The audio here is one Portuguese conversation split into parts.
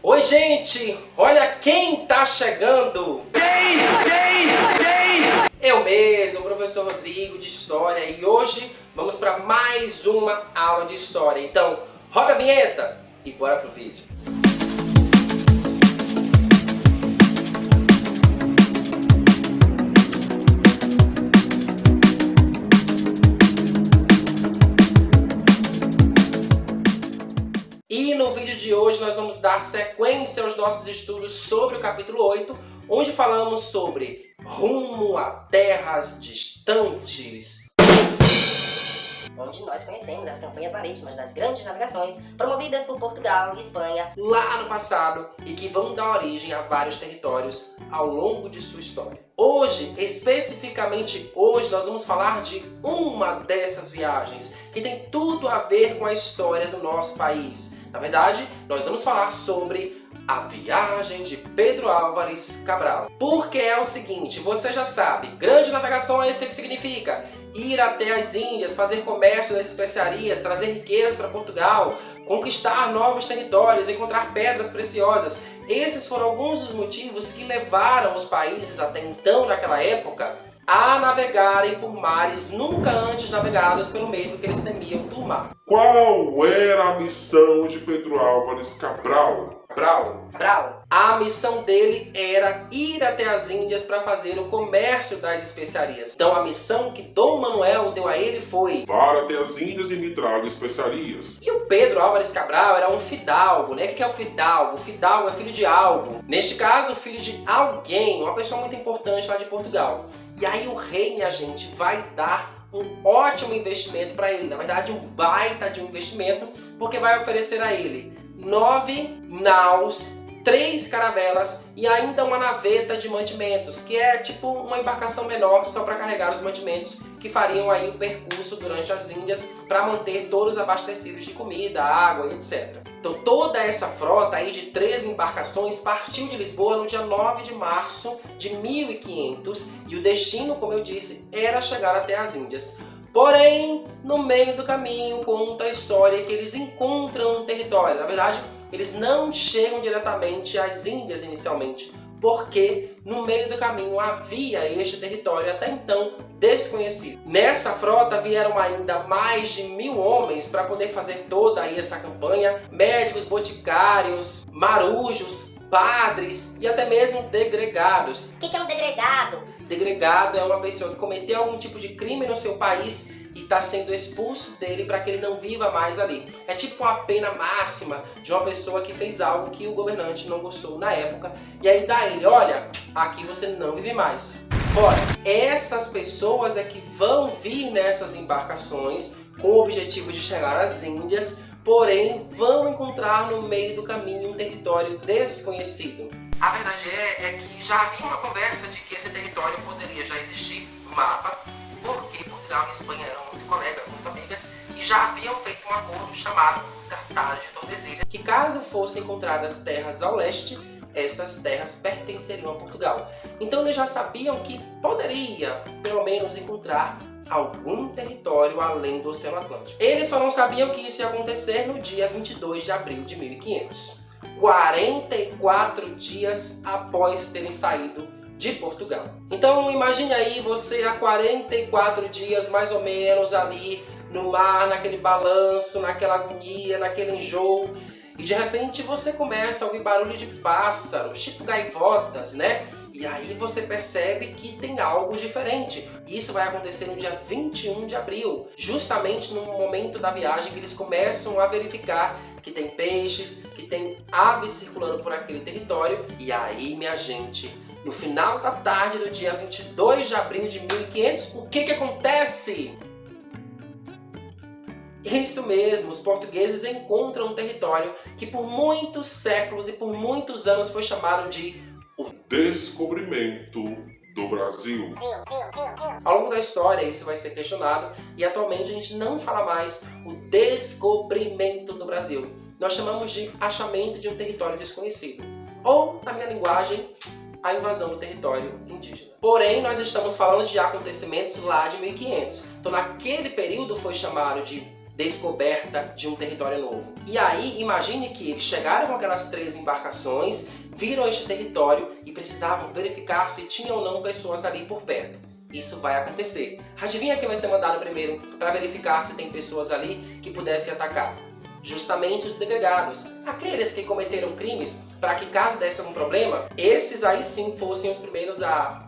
Oi, gente! Olha quem tá chegando! Eu mesmo, o professor Rodrigo de História, e hoje vamos para mais uma aula de História. Então, roda a vinheta e bora pro vídeo. E no vídeo de hoje nós vamos dar sequência aos nossos estudos sobre o capítulo 8, onde falamos sobre rumo a terras distantes, onde nós conhecemos as campanhas marítimas das grandes navegações promovidas por Portugal e Espanha lá no passado e que vão dar origem a vários territórios ao longo de sua história. Hoje, especificamente hoje, nós vamos falar de uma dessas viagens que tem tudo a ver com a história do nosso país. Na verdade, nós vamos falar sobre a viagem de Pedro Álvares Cabral. Porque é o seguinte, você já sabe, grandes navegações, o que significa? Ir até as Índias, fazer comércio das especiarias, trazer riquezas para Portugal, conquistar novos territórios, encontrar pedras preciosas. Esses foram alguns dos motivos que levaram os países até então, naquela época, a navegarem por mares nunca antes navegados pelo medo que eles temiam do mar. Qual era a missão de Pedro Álvares Cabral? Cabral, a missão dele era ir até as Índias para fazer o comércio das especiarias. Então a missão que Dom Manuel deu a ele foi: vá até as Índias e me traga especiarias. E o Pedro Álvares Cabral era um fidalgo, né? O que é o fidalgo? O fidalgo é filho de algo. Neste caso, filho de alguém, uma pessoa muito importante lá de Portugal. E aí o rei, minha gente, vai dar um ótimo investimento para ele. Na verdade, um baita de um investimento, porque vai oferecer a ele 9 naus, 3 caravelas e ainda uma naveta de mantimentos, que é tipo uma embarcação menor só para carregar os mantimentos que fariam aí o percurso durante as Índias para manter todos abastecidos de comida, água e etc. Então toda essa frota aí de 3 embarcações partiu de Lisboa no dia 9 de março de 1500 e o destino, como eu disse, era chegar até as Índias. Porém, no meio do caminho conta a história que eles encontram um território. Na verdade, eles não chegam diretamente às Índias inicialmente, porque no meio do caminho havia este território até então desconhecido. Nessa frota vieram ainda mais de 1000 homens para poder fazer toda aí essa campanha, médicos, boticários, marujos, padres e até mesmo degregados. O que é um degregado? Degregado é uma pessoa que cometeu algum tipo de crime no seu país e está sendo expulso dele para que ele não viva mais ali. É tipo uma pena máxima de uma pessoa que fez algo que o governante não gostou na época e aí dá ele, olha, aqui você não vive mais. Fora, essas pessoas é que vão vir nessas embarcações com o objetivo de chegar às Índias, porém vão encontrar no meio do caminho um território desconhecido. A verdade é que já havia uma conversa de que esse território poderia já existir no mapa, porque Portugal e Espanha eram muito colegas, muito amigas, e já haviam feito um acordo chamado Tratado de Tordesilhas, que caso fossem encontradas terras ao leste, essas terras pertenceriam a Portugal. Então eles já sabiam que poderia, pelo menos, encontrar algum território além do Oceano Atlântico. Eles só não sabiam que isso ia acontecer no dia 22 de abril de 1500. 44 dias após terem saído de Portugal. Então imagine aí você há 44 dias mais ou menos ali no mar, naquele balanço, naquela agonia, naquele enjoo, e de repente você começa a ouvir barulho de pássaros, tipo gaivotas, né? E aí você percebe que tem algo diferente. Isso vai acontecer no dia 21 de abril, justamente no momento da viagem que eles começam a verificar que tem peixes, que tem aves circulando por aquele território. E aí, minha gente, no final da tarde do dia 22 de abril de 1500, o que acontece? Isso mesmo, os portugueses encontram um território que por muitos séculos e por muitos anos foi chamado de o Descobrimento do Brasil. Ao longo da história isso vai ser questionado e atualmente a gente não fala mais o descobrimento do Brasil. Nós chamamos de achamento de um território desconhecido. Ou, na minha linguagem, a invasão do território indígena. Porém, nós estamos falando de acontecimentos lá de 1500. Então naquele período foi chamado de descoberta de um território novo. E aí, imagine que eles chegaram com aquelas 3 embarcações, viram este território e precisavam verificar se tinha ou não pessoas ali por perto. Isso vai acontecer. Adivinha quem vai ser mandado primeiro para verificar se tem pessoas ali que pudessem atacar? Justamente os degregados, aqueles que cometeram crimes para que, caso desse algum problema, esses aí sim fossem os primeiros a...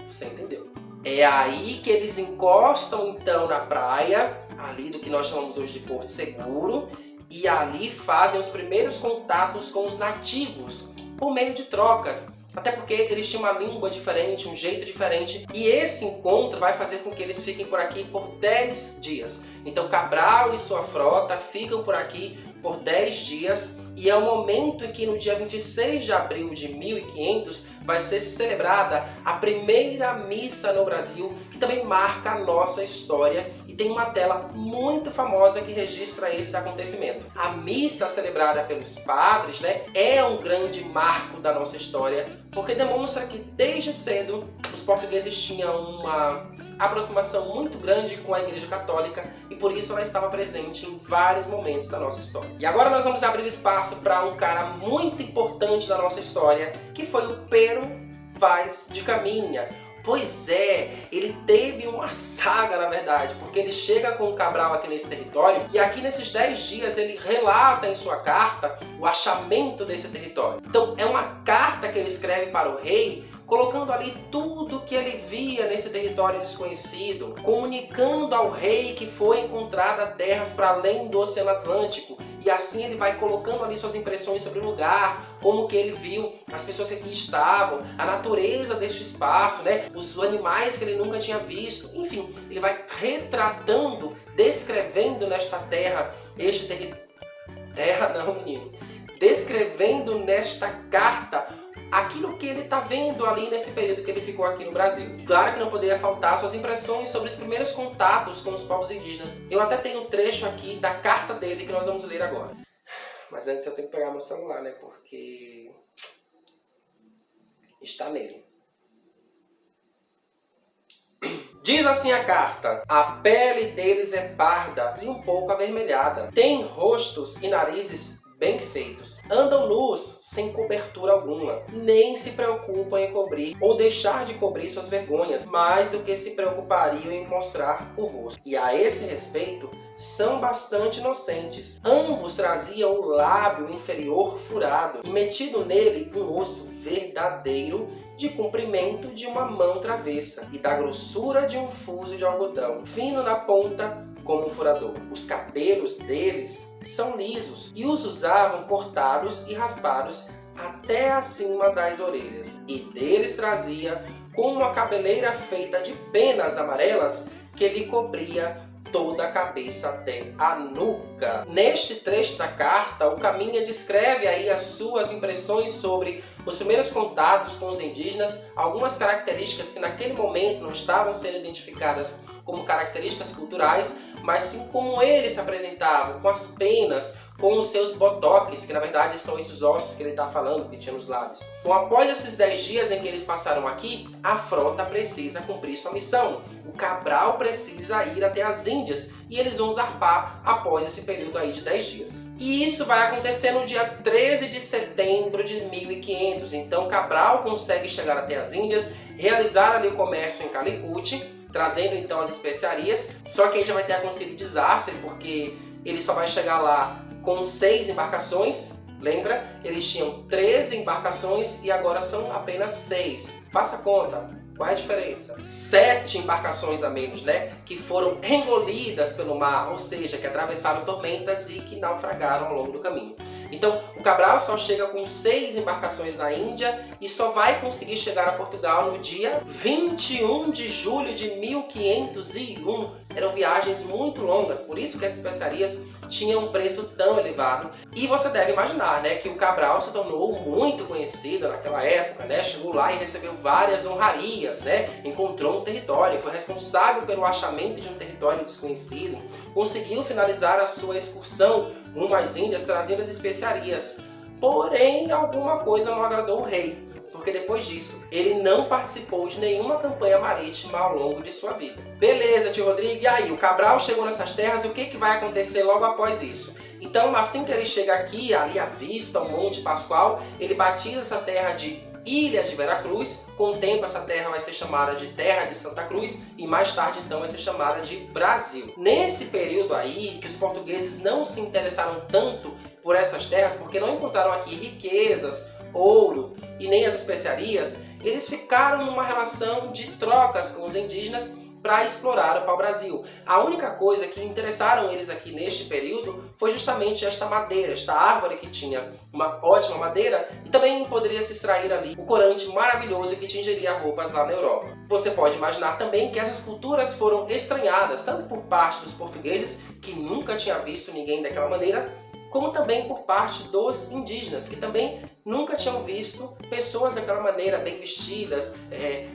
Você entendeu? É aí que eles encostam então na praia, ali do que nós chamamos hoje de Porto Seguro, e ali fazem os primeiros contatos com os nativos, por meio de trocas. Até porque eles tinham uma língua diferente, um jeito diferente. E esse encontro vai fazer com que eles fiquem por aqui por 10 dias. Então Cabral e sua frota ficam por aqui por 10 dias. E é o momento em que no dia 26 de abril de 1500 vai ser celebrada a primeira missa no Brasil, que também marca a nossa história. E tem uma tela muito famosa que registra esse acontecimento. A missa celebrada pelos padres, né, é um grande marco da nossa história, porque demonstra que desde cedo os portugueses tinham uma aproximação muito grande com a Igreja Católica e por isso ela estava presente em vários momentos da nossa história. E agora nós vamos abrir espaço para um cara muito importante da nossa história, que foi o Pero Vaz de Caminha. Pois é, ele teve uma saga, na verdade, porque ele chega com o Cabral aqui nesse território e aqui nesses 10 dias ele relata em sua carta o achamento desse território. Então é uma carta que ele escreve para o rei, colocando ali tudo que ele via nesse território desconhecido, comunicando ao rei que foi encontrada terras para além do Oceano Atlântico. E assim ele vai colocando ali suas impressões sobre o lugar, como que ele viu as pessoas que aqui estavam, a natureza deste espaço, né? Os animais que ele nunca tinha visto. Enfim, ele vai retratando, descrevendo nesta terra, este território... Terra não, menino. Descrevendo nesta carta aquilo que ele está vendo ali nesse período que ele ficou aqui no Brasil. Claro que não poderia faltar suas impressões sobre os primeiros contatos com os povos indígenas. Eu até tenho um trecho aqui da carta dele que nós vamos ler agora. Mas antes eu tenho que pegar meu celular, né? Porque está nele. Diz assim a carta: a pele deles é parda e um pouco avermelhada. Tem rostos e narizes bem feitos. Andam nus, sem cobertura alguma. Nem se preocupam em cobrir ou deixar de cobrir suas vergonhas, mais do que se preocupariam em mostrar o rosto. E a esse respeito, são bastante inocentes. Ambos traziam o lábio inferior furado e metido nele um osso verdadeiro de comprimento de uma mão travessa e da grossura de um fuso de algodão, fino na ponta como um furador. Os cabelos deles são lisos e os usavam cortados e raspados até acima das orelhas. E deles trazia com uma cabeleira feita de penas amarelas que lhe cobria toda a cabeça até a nuca. Neste trecho da carta, o Caminha descreve aí as suas impressões sobre os primeiros contatos com os indígenas, algumas características que naquele momento não estavam sendo identificadas como características culturais, mas sim como eles se apresentavam, com as penas, com os seus botoques, que na verdade são esses ossos que ele está falando, que tinha nos lábios. Então, após esses 10 dias em que eles passaram aqui, a frota precisa cumprir sua missão. O Cabral precisa ir até as Índias e eles vão zarpar após esse período aí de 10 dias. E isso vai acontecer no dia 13 de setembro de 1500. Então Cabral consegue chegar até as Índias, realizar ali o comércio em Calicut, trazendo então as especiarias, só que aí já vai ter acontecido desastre, porque ele só vai chegar lá com 6 embarcações, lembra? Eles tinham 13 embarcações e agora são apenas 6. Faça a conta, qual é a diferença? 7 embarcações a menos, né? Que foram engolidas pelo mar, ou seja, que atravessaram tormentas e que naufragaram ao longo do caminho. Então, o Cabral só chega com 6 embarcações na Índia e só vai conseguir chegar a Portugal no dia 21 de julho de 1501. Eram viagens muito longas, por isso que as especiarias tinham um preço tão elevado. E você deve imaginar, né, que o Cabral se tornou muito conhecido naquela época, né? Chegou lá e recebeu várias honrarias, né? Encontrou um território, foi responsável pelo achamento de um território desconhecido, conseguiu finalizar a sua excursão rumo às Índias trazendo as especiarias. Porém, alguma coisa não agradou o rei, porque depois disso, ele não participou de nenhuma campanha marítima ao longo de sua vida. Beleza, tio Rodrigo, e aí? O Cabral chegou nessas terras e o que vai acontecer logo após isso? Então, assim que ele chega aqui, ali à vista, o Monte Pascoal, ele batiza essa terra de Ilha de Veracruz. Com o tempo essa terra vai ser chamada de Terra de Santa Cruz e mais tarde então vai ser chamada de Brasil. Nesse período aí que os portugueses não se interessaram tanto por essas terras porque não encontraram aqui riquezas, ouro e nem as especiarias, eles ficaram numa relação de trocas com os indígenas para explorar o pau-brasil. A única coisa que interessaram eles aqui neste período foi justamente esta madeira, esta árvore que tinha uma ótima madeira e também poderia se extrair ali o corante maravilhoso que tingiria roupas lá na Europa. Você pode imaginar também que essas culturas foram estranhadas, tanto por parte dos portugueses, que nunca tinham visto ninguém daquela maneira, como também por parte dos indígenas, que também nunca tinham visto pessoas daquela maneira, bem vestidas,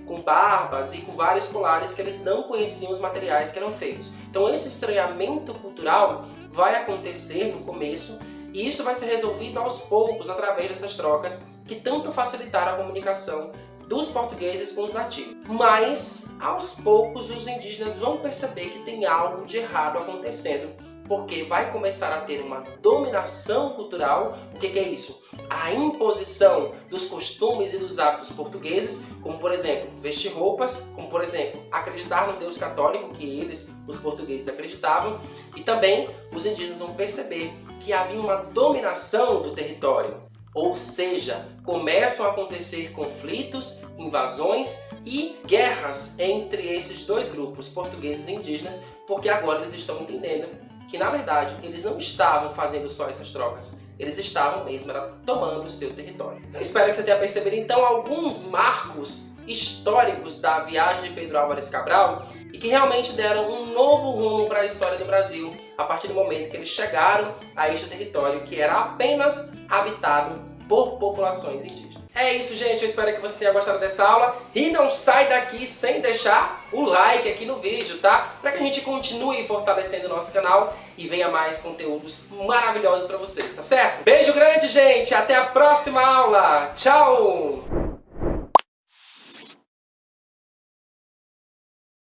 com barbas e com vários colares, que eles não conheciam os materiais que eram feitos. Então esse estranhamento cultural vai acontecer no começo e isso vai ser resolvido aos poucos através dessas trocas que tanto facilitaram a comunicação dos portugueses com os nativos. Mas aos poucos os indígenas vão perceber que tem algo de errado acontecendo, porque vai começar a ter uma dominação cultural. O que é isso? A imposição dos costumes e dos hábitos portugueses, como por exemplo, vestir roupas, como por exemplo, acreditar no Deus católico, que eles, os portugueses, acreditavam, e também os indígenas vão perceber que havia uma dominação do território. Ou seja, começam a acontecer conflitos, invasões e guerras entre esses dois grupos, portugueses e indígenas, porque agora eles estão entendendo que, na verdade, eles não estavam fazendo só essas trocas, eles estavam mesmo tomando o seu território. Eu espero que você tenha percebido, então, alguns marcos históricos da viagem de Pedro Álvares Cabral e que realmente deram um novo rumo para a história do Brasil a partir do momento que eles chegaram a este território que era apenas habitado por populações indígenas. É isso, gente. Eu espero que você tenha gostado dessa aula. E não sai daqui sem deixar o like aqui no vídeo, tá? Para que a gente continue fortalecendo o nosso canal e venha mais conteúdos maravilhosos para vocês, tá certo? Beijo grande, gente. Até a próxima aula. Tchau!